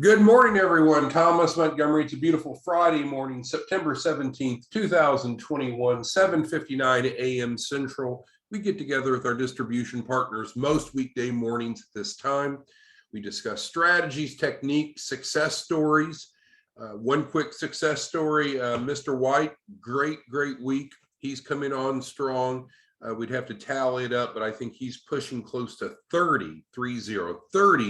Good morning, everyone. Thomas Montgomery. It's a beautiful Friday morning, September 17th, 2021, 7:59 a.m. Central. We get together with our distribution partners most weekday mornings at this time. We discuss strategies, techniques, success stories. One quick success story, Mr. White, great week. He's coming on strong. We'd have to tally it up, but I think he's pushing close to 30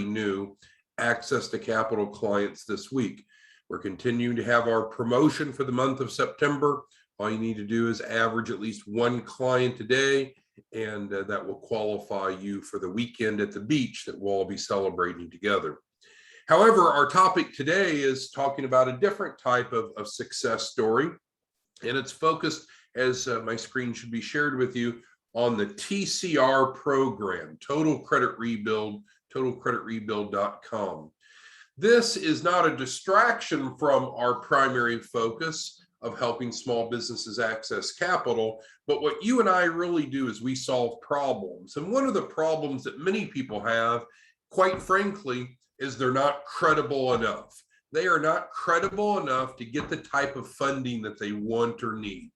new access to capital clients this week. We're continuing to have our promotion for the month of September. All you need to do is average at least one client a day, and that will qualify you for the weekend at the beach that we'll all be celebrating together. However, our topic today is talking about a different type of success story, and it's focused, as my screen should be shared with you, on the TCR program, Total Credit Rebuild, totalcreditrebuild.com. This is not a distraction from our primary focus of helping small businesses access capital, but what you and I really do is we solve problems. And one of the problems that many people have, quite frankly, is they're not credible enough. They are not credible enough to get the type of funding that they want or need.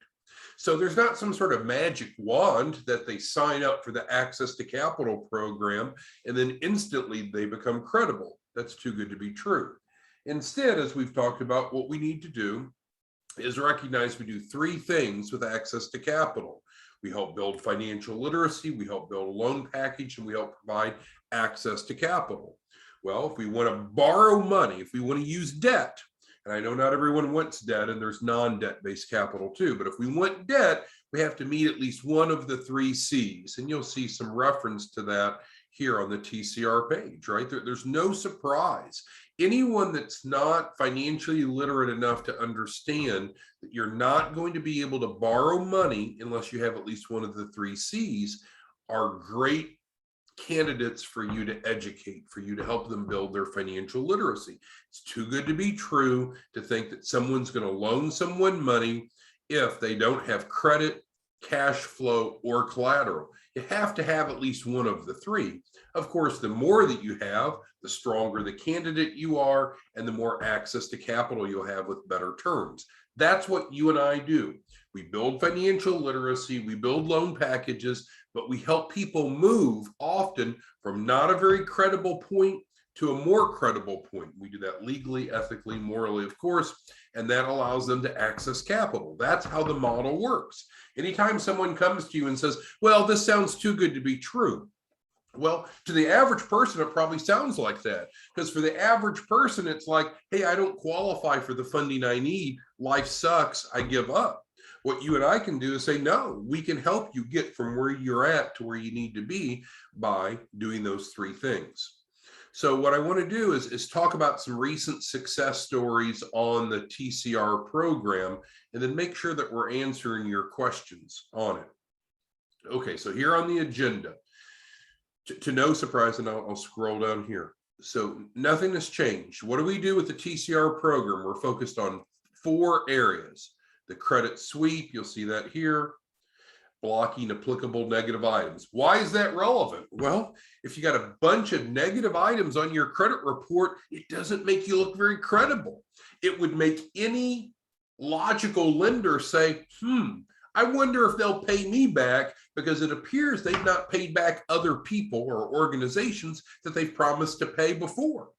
So there's not some sort of magic wand that they sign up for the Access to Capital program and then instantly they become credible. That's too good to be true. Instead, as we've talked about, what we need to do is recognize we do three things with access to capital. We help build financial literacy, we help build a loan package, and we help provide access to capital. Well, if we want to borrow money, if we want to use debt, and I know not everyone wants debt, and there's non-debt-based capital too, but if we want debt, we have to meet at least one of the three C's, and you'll see some reference to that here on the TCR page, right? There's no surprise. Anyone that's not financially literate enough to understand that you're not going to be able to borrow money unless you have at least one of the three C's are great candidates for you to educate, for you to help them build their financial literacy. It's too good to be true to think that someone's going to loan someone money if they don't have credit, cash flow, or collateral. You have to have at least one of the three. Of course, the more that you have, the stronger the candidate you are, and the more access to capital you'll have with better terms. That's what you and I do. We build financial literacy, we build loan packages, but we help people move often from not a very credible point to a more credible point. We do that legally, ethically, morally, of course, and that allows them to access capital. That's how the model works. Anytime someone comes to you and says, well, this sounds too good to be true. Well, to the average person, it probably sounds like that, because for the average person, it's like, hey, I don't qualify for the funding I need. Life sucks. I give up. What you and I can do is say, no, we can help you get from where you're at to where you need to be by doing those three things. So what I want to do is talk about some recent success stories on the TCR program, and then make sure that we're answering your questions on it. Okay, so here on the agenda, to no surprise, and I'll scroll down here. So nothing has changed. What do we do with the TCR program? We're focused on four areas. The credit sweep, you'll see that here. Blocking applicable negative items. Why is that relevant? Well, if you got a bunch of negative items on your credit report, it doesn't make you look very credible. It would make any logical lender say, I wonder if they'll pay me back, because it appears they've not paid back other people or organizations that they've promised to pay before.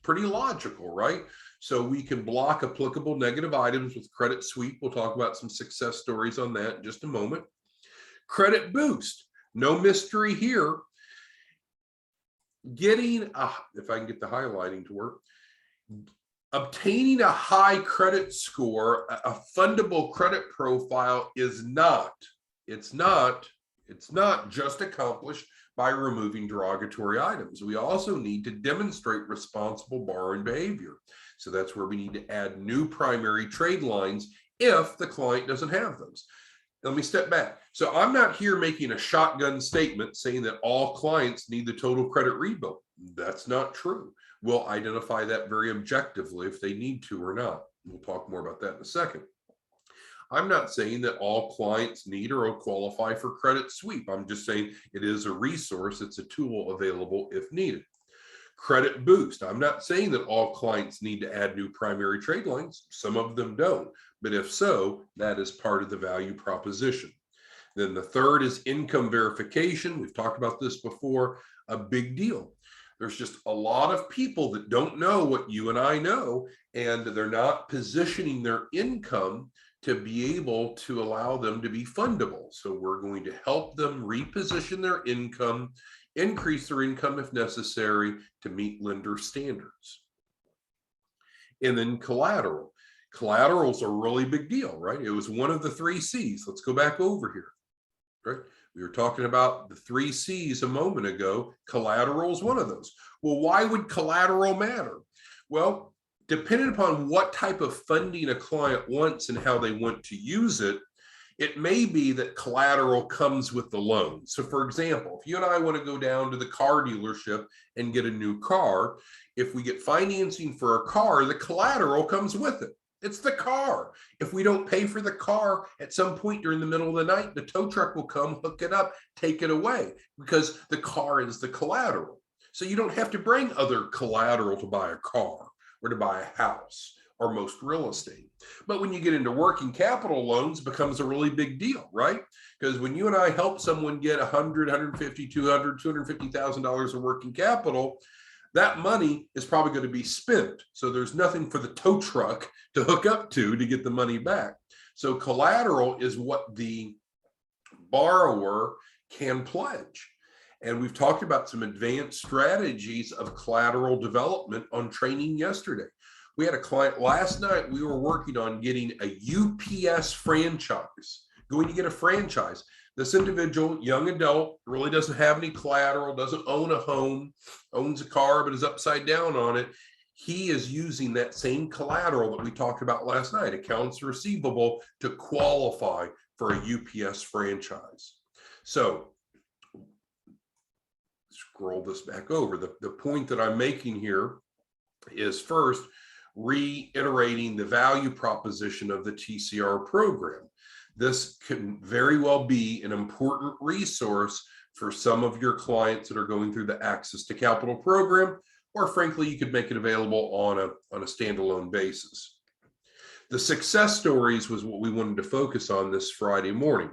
Pretty logical, right? So we can block applicable negative items with credit sweep. We'll talk about some success stories on that in just a moment. Credit boost, no mystery here. Getting if I can get the highlighting to work, obtaining a high credit score, a fundable credit profile is not just accomplished by removing derogatory items. We also need to demonstrate responsible borrowing behavior. So that's where we need to add new primary trade lines if the client doesn't have those. Let me step back. So I'm not here making a shotgun statement saying that all clients need the total credit rebuild. That's not true. We'll identify that very objectively if they need to or not. We'll talk more about that in a second. I'm not saying that all clients need or will qualify for credit sweep. I'm just saying it is a resource. It's a tool available if needed. Credit boost. I'm not saying that all clients need to add new primary trade lines. Some of them don't, but if so, that is part of the value proposition. Then the third is income verification. We've talked about this before, a big deal. There's just a lot of people that don't know what you and I know, and they're not positioning their income to be able to allow them to be fundable. So we're going to help them reposition their income, increase their income if necessary to meet lender standards. And then collateral. Collateral's a really big deal, right? It was one of the 3 C's. Let's go back over here, right? We were talking about the 3 C's a moment ago. Collateral is one of those. Well, why would collateral matter? Well, depending upon what type of funding a client wants and how they want to use it, it may be that collateral comes with the loan. So for example, if you and I want to go down to the car dealership and get a new car, if we get financing for a car, the collateral comes with it. It's the car. If we don't pay for the car at some point during the middle of the night, the tow truck will come, hook it up, take it away, because the car is the collateral. So you don't have to bring other collateral to buy a car or to buy a house or most real estate. But when you get into working capital loans, it becomes a really big deal, right? Because when you and I help someone get $100, $150, $200, $250,000 of working capital, that money is probably going to be spent. So there's nothing for the tow truck to hook up to get the money back. So collateral is what the borrower can pledge. And we've talked about some advanced strategies of collateral development on training yesterday. We had a client last night, we were working on getting a UPS franchise, going to get a franchise. This individual, young adult, really doesn't have any collateral, doesn't own a home, owns a car, but is upside down on it. He is using that same collateral that we talked about last night, accounts receivable, to qualify for a UPS franchise. So scroll this back over. The point that I'm making here is first, reiterating the value proposition of the TCR program. This can very well be an important resource for some of your clients that are going through the Access to Capital program, or frankly, you could make it available on a standalone basis. The success stories was what we wanted to focus on this Friday morning.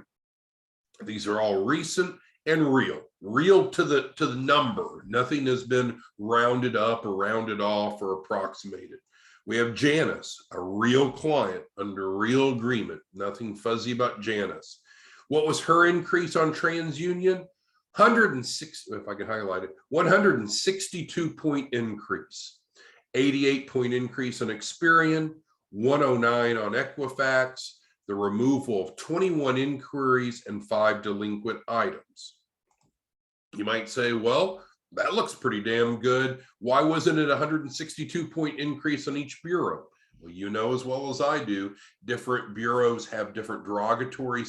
These are all recent and real to the number. Nothing has been rounded up or rounded off or approximated. We have Janice, a real client under real agreement. Nothing fuzzy about Janice. What was her increase on TransUnion? 106, if I can highlight it, 162-point increase. 88-point increase on Experian, 109 on Equifax, the removal of 21 inquiries and 5 delinquent items. You might say, well, that looks pretty damn good. Why wasn't it a 162-point increase on each bureau? Well, you know as well as I do, different bureaus have different derogatory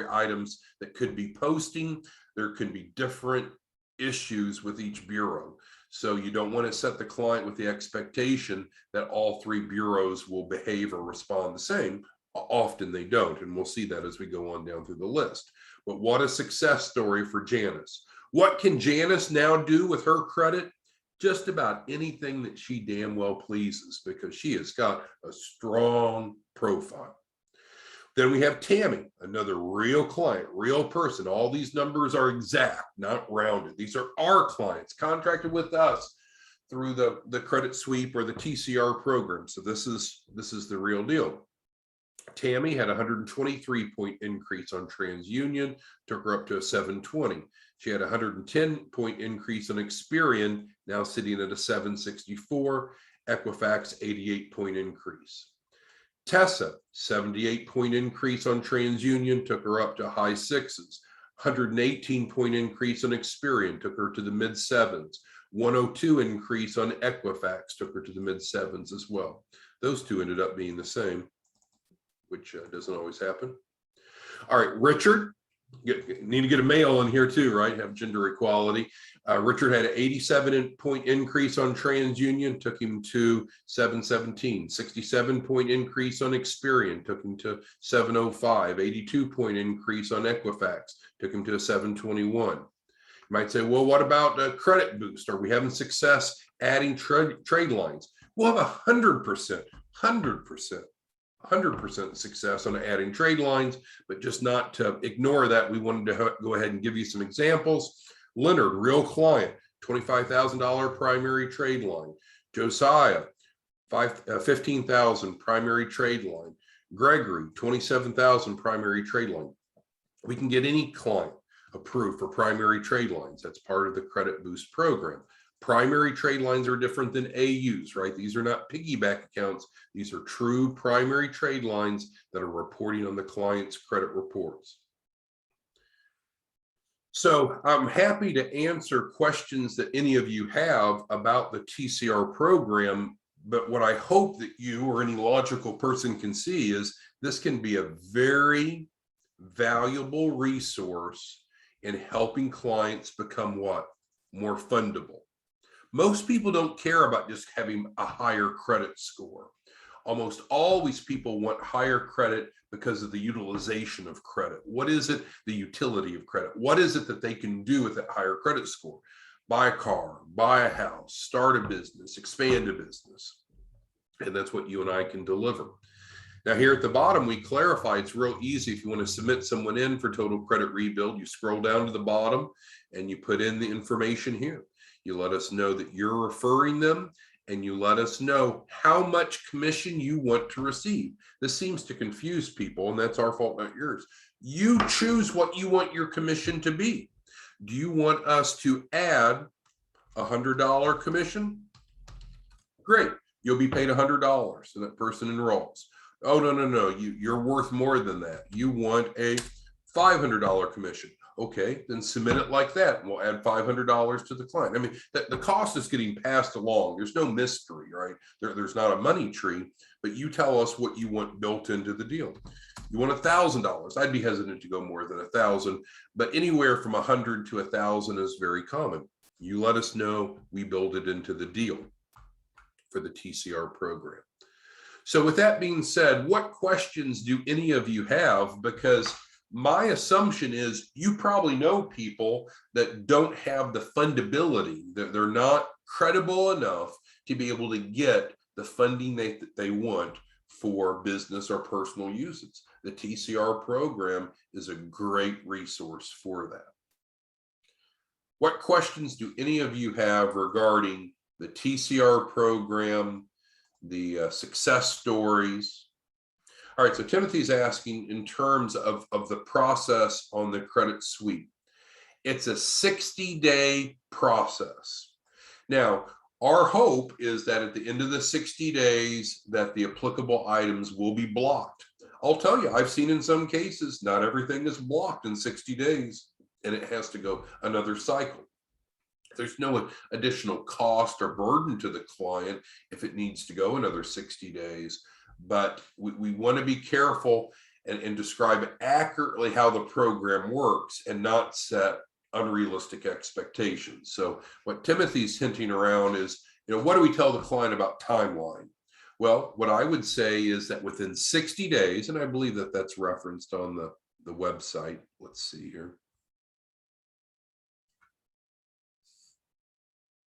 items that could be posting. There could be different issues with each bureau. So you don't want to set the client with the expectation that all 3 bureaus will behave or respond the same. Often they don't, and we'll see that as we go on down through the list. But what a success story for Janice. What can Janice now do with her credit? Just about anything that she damn well pleases, because she has got a strong profile. Then we have Tammy, another real client, real person. All these numbers are exact, not rounded. These are our clients contracted with us through the credit sweep or the TCR program. So this is the real deal. Tammy had a 123-point increase on TransUnion, took her up to a 720. She had a 110-point increase on Experian, now sitting at a 764. Equifax, 88-point increase. Tessa, 78-point increase on TransUnion, took her up to high 6s. 118-point increase on Experian, took her to the mid 7s. 102 increase on Equifax, took her to the mid 7s as well. Those two ended up being the same, which doesn't always happen. All right, Richard, need to get a male in here too, right? Have gender equality. Richard had an 87-point increase on TransUnion, took him to 717. 67-point increase on Experian, took him to 705. 82-point increase on Equifax, took him to a 721. You might say, well, what about a credit boost? Are we having success adding trade lines? We'll have 100%, 100% success on adding trade lines, but just not to ignore that. We wanted to go ahead and give you some examples. Leonard, real client, $25,000 primary trade line. Josiah, $15,000 primary trade line. Gregory, $27,000 primary trade line. We can get any client approved for primary trade lines. That's part of the credit boost program. Primary trade lines are different than AUs, right? These are not piggyback accounts. These are true primary trade lines that are reporting on the client's credit reports. So I'm happy to answer questions that any of you have about the TCR program, but what I hope that you or any logical person can see is this can be a very valuable resource in helping clients become what? More fundable. Most people don't care about just having a higher credit score. Almost always people want higher credit because of the utilization of credit. What is it? The utility of credit. What is it that they can do with that higher credit score? Buy a car, buy a house, start a business, expand a business. And that's what you and I can deliver. Now here at the bottom, we clarify it's real easy. If you want to submit someone in for total credit rebuild, you scroll down to the bottom and you put in the information here. You let us know that you're referring them and you let us know how much commission you want to receive. This seems to confuse people, and that's our fault, not yours. You choose what you want your commission to be. Do you want us to add $100 commission? Great. You'll be paid $100 and that person enrolls. Oh, no, you're worth more than that. You want a $500 commission. Okay, then submit it like that, and we'll add $500 to the client. I mean, the cost is getting passed along. There's no mystery, right? There's not a money tree, but you tell us what you want built into the deal. You want $1,000. I'd be hesitant to go more than 1,000, but anywhere from 100 to 1,000 is very common. You let us know, we build it into the deal for the TCR program. So with that being said, what questions do any of you have? Because my assumption is you probably know people that don't have the fundability, that they're not credible enough to be able to get the funding that they want for business or personal uses. The TCR program is a great resource for that. What questions do any of you have regarding the TCR program, the success stories? All right, so Timothy's asking in terms of the process on the credit sweep. It's a 60-day process. Now, our hope is that at the end of the 60 days that the applicable items will be blocked. I'll tell you, I've seen in some cases, not everything is blocked in 60 days and it has to go another cycle. There's no additional cost or burden to the client if it needs to go another 60 days. But we want to be careful and describe accurately how the program works and not set unrealistic expectations. So what Timothy's hinting around is, what do we tell the client about timeline? Well, what I would say is that within 60 days, and I believe that that's referenced on the website. Let's see here.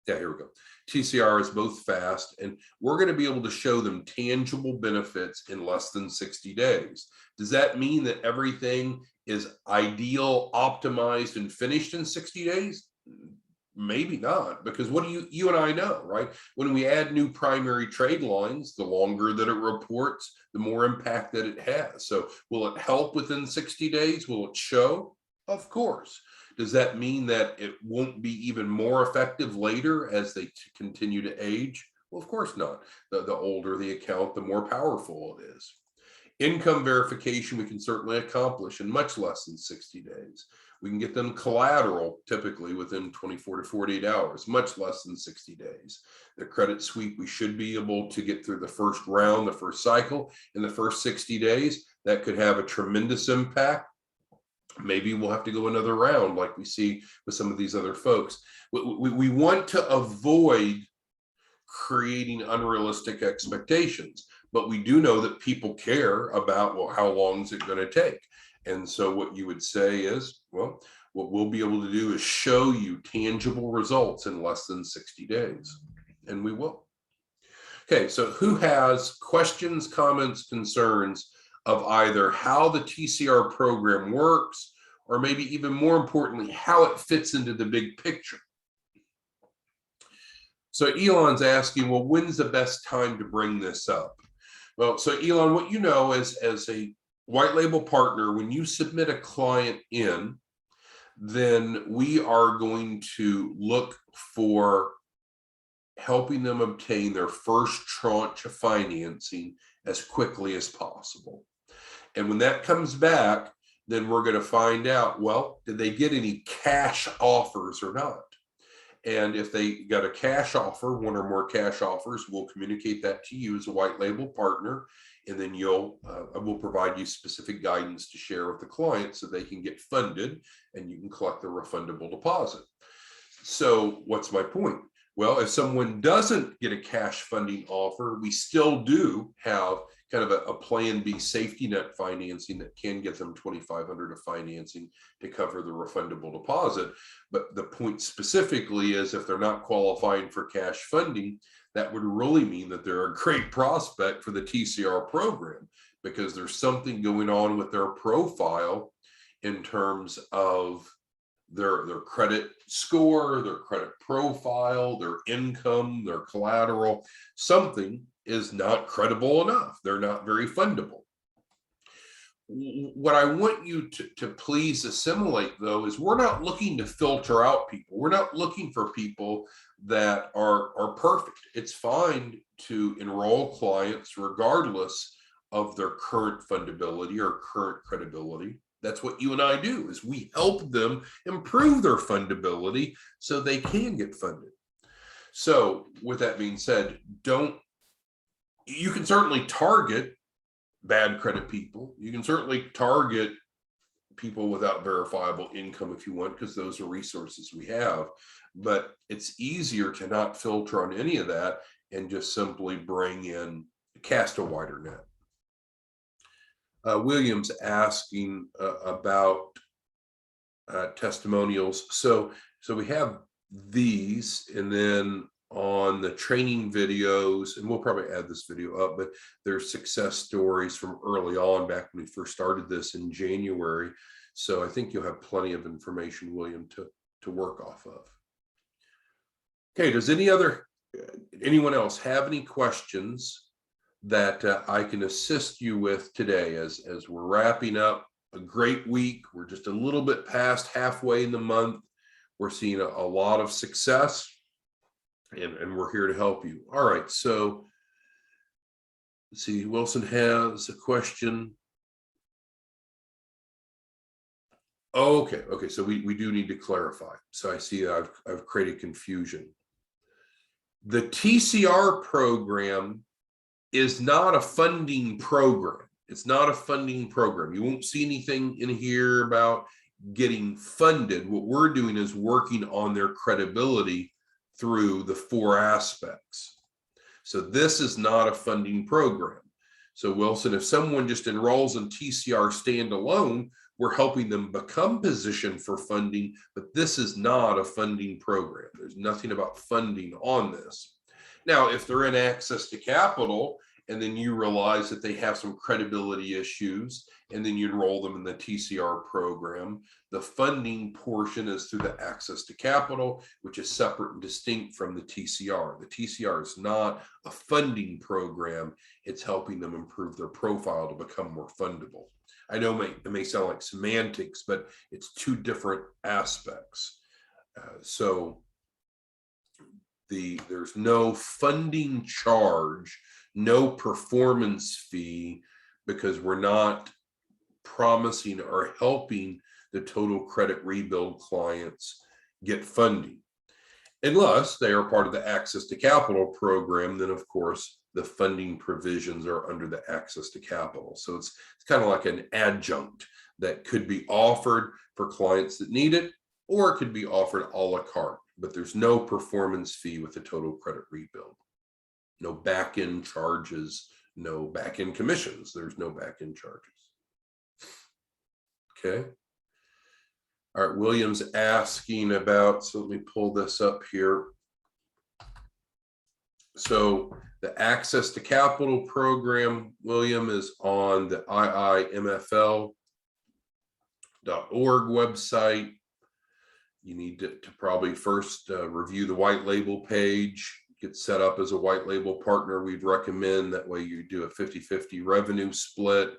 Yeah, here we go. TCR is both fast, and we're going to be able to show them tangible benefits in less than 60 days. Does that mean that everything is ideal, optimized, and finished in 60 days? Maybe not, because what do you and I know, right? When we add new primary trade lines, the longer that it reports, the more impact that it has. So will it help within 60 days? Will it show? Of course. Does that mean that it won't be even more effective later as they continue to age? Well, of course not. The older the account, the more powerful it is. Income verification we can certainly accomplish in much less than 60 days. We can get them collateral typically within 24 to 48 hours, much less than 60 days. The credit sweep, we should be able to get through the first round, the first cycle in the first 60 days. That could have a tremendous impact. Maybe we'll have to go another round like we see with some of these other folks. We want to avoid creating unrealistic expectations, but we do know that people care about, well, how long is it going to take? And so what you would say is, well, what we'll be able to do is show you tangible results in less than 60 days, and we will. Okay, so who has questions, comments, concerns of either how the TCR program works, or maybe even more importantly, how it fits into the big picture? So Elon's asking, well, when's the best time to bring this up? Well, so Elon, what you know as a white label partner, when you submit a client in, then we are going to look for helping them obtain their first tranche of financing as quickly as possible. And when that comes back, then we're going to find out, well, did they get any cash offers or not? And if they got a cash offer, one or more cash offers, we'll communicate that to you as a white label partner. And then I will provide you specific guidance to share with the client so they can get funded and you can collect the refundable deposit. So what's my point? Well, if someone doesn't get a cash funding offer, we still do have kind of a plan B safety net financing that can get them $2,500 of financing to cover the refundable deposit. But the point specifically is if they're not qualifying for cash funding, that would really mean that they're a great prospect for the TCR program, because there's something going on with their profile in terms of their credit score, their credit profile, their income, their collateral. Something is not credible enough. They're not very fundable. What I want you to please assimilate, though, is we're not looking to filter out people. We're not looking for people that are perfect. It's fine to enroll clients regardless of their current fundability or current credibility. That's what you and I do, is we help them improve their fundability so they can get funded. So with that being said, you can certainly target bad credit people. You can certainly target people without verifiable income if you want, because those are resources we have. But it's easier to not filter on any of that and just simply cast a wider net. William's asking about testimonials. So we have these, and then on the training videos, and we'll probably add this video up, but there's success stories from early on, back when we first started this in January. So I think you'll have plenty of information, William, to work off of. Okay, does anyone else have any questions that I can assist you with today as we're wrapping up a great week? We're just a little bit past halfway in the month. We're seeing a lot of success, and we're here to help you. All right, so let's see, Wilson has a question. Okay, so we do need to clarify. So I see I've created confusion. The TCR program is not a funding program. It's not a funding program. You won't see anything in here about getting funded. What we're doing is working on their credibility through the 4 aspects. So this is not a funding program. So Wilson, if someone just enrolls in TCR standalone, we're helping them become positioned for funding, but this is not a funding program. There's nothing about funding on this. Now, if they're in access to capital, and then you realize that they have some credibility issues, and then you enroll them in the TCR program, the funding portion is through the access to capital, which is separate and distinct from the TCR. The TCR is not a funding program. It's helping them improve their profile to become more fundable. I know it may sound like semantics, but it's 2 different aspects. So there's no funding charge, no performance fee, because we're not promising or helping the total credit rebuild clients get funding. Unless they are part of the access to capital program, then of course the funding provisions are under the access to capital. So it's kind of like an adjunct that could be offered for clients that need it, or it could be offered a la carte, but there's no performance fee with the total credit rebuild. No back-end charges, no back-end commissions. There's no back-end charges. Okay. All right, William's asking about, so let me pull this up here. So the Access to Capital program, William, is on the iimfl.org website. You need to probably first review the white label page, get set up as a white label partner. We'd recommend that way you do a 50-50 revenue split.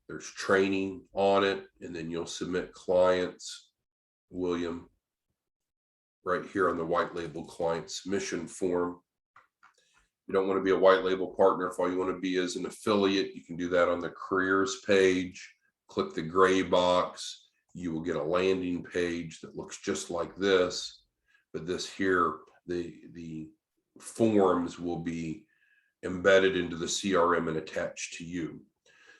There's training on it, and then you'll submit clients, William, right here on the white label client submission form. You don't want to be a white label partner. If all you want to be is an affiliate, you can do that on the careers page. Click the gray box. You will get a landing page that looks just like this, but this here, the forms will be embedded into the CRM and attached to you.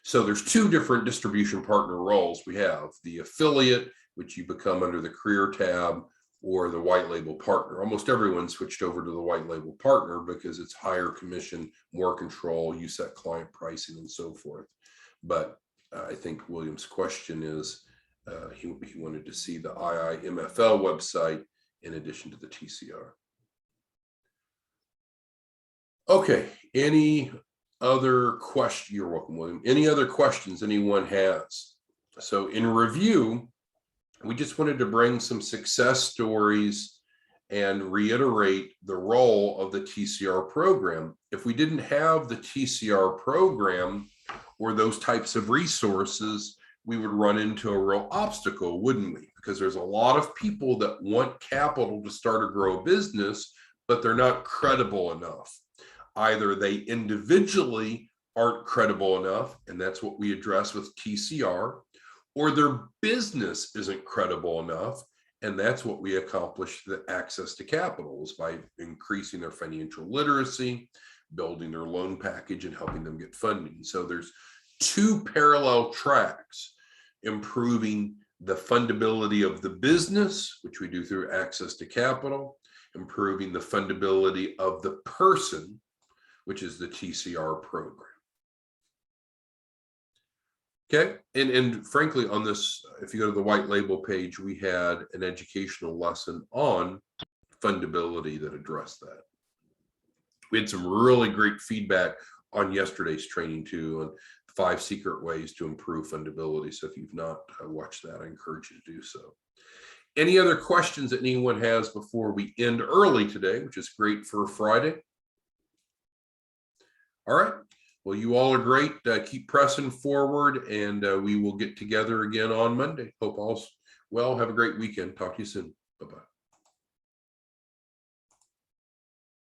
So there's two different distribution partner roles. We have the affiliate, which you become under the career tab, or the white label partner. Almost everyone switched over to the white label partner because it's higher commission, more control, you set client pricing and so forth. But I think William's question is, he wanted to see the iimfl website in addition to the TCR. Okay, any other question? You're welcome, William. Any other questions anyone has? So in review, we just wanted to bring some success stories and reiterate the role of the TCR program. If we didn't have the TCR program or those types of resources, we would run into a real obstacle, wouldn't we? Because there's a lot of people that want capital to start or grow a business, but they're not credible enough. Either they individually aren't credible enough, and that's what we address with TCR, or their business isn't credible enough, and that's what we accomplish the access to capital is by increasing their financial literacy, building their loan package, and helping them get funding. So there's two parallel tracks: improving the fundability of the business, which we do through access to capital, improving the fundability of the person, which is the TCR program. Okay, and frankly, on this, if you go to the white label page, we had an educational lesson on fundability that addressed that. We had some really great feedback on yesterday's training too, on 5 secret ways to improve fundability. So if you've not watched that, I encourage you to do so. Any other questions that anyone has before we end early today, which is great for a Friday? All right. Well, you all are great. Keep pressing forward, and we will get together again on Monday. Hope all's well. Have a great weekend. Talk to you soon. Bye-bye.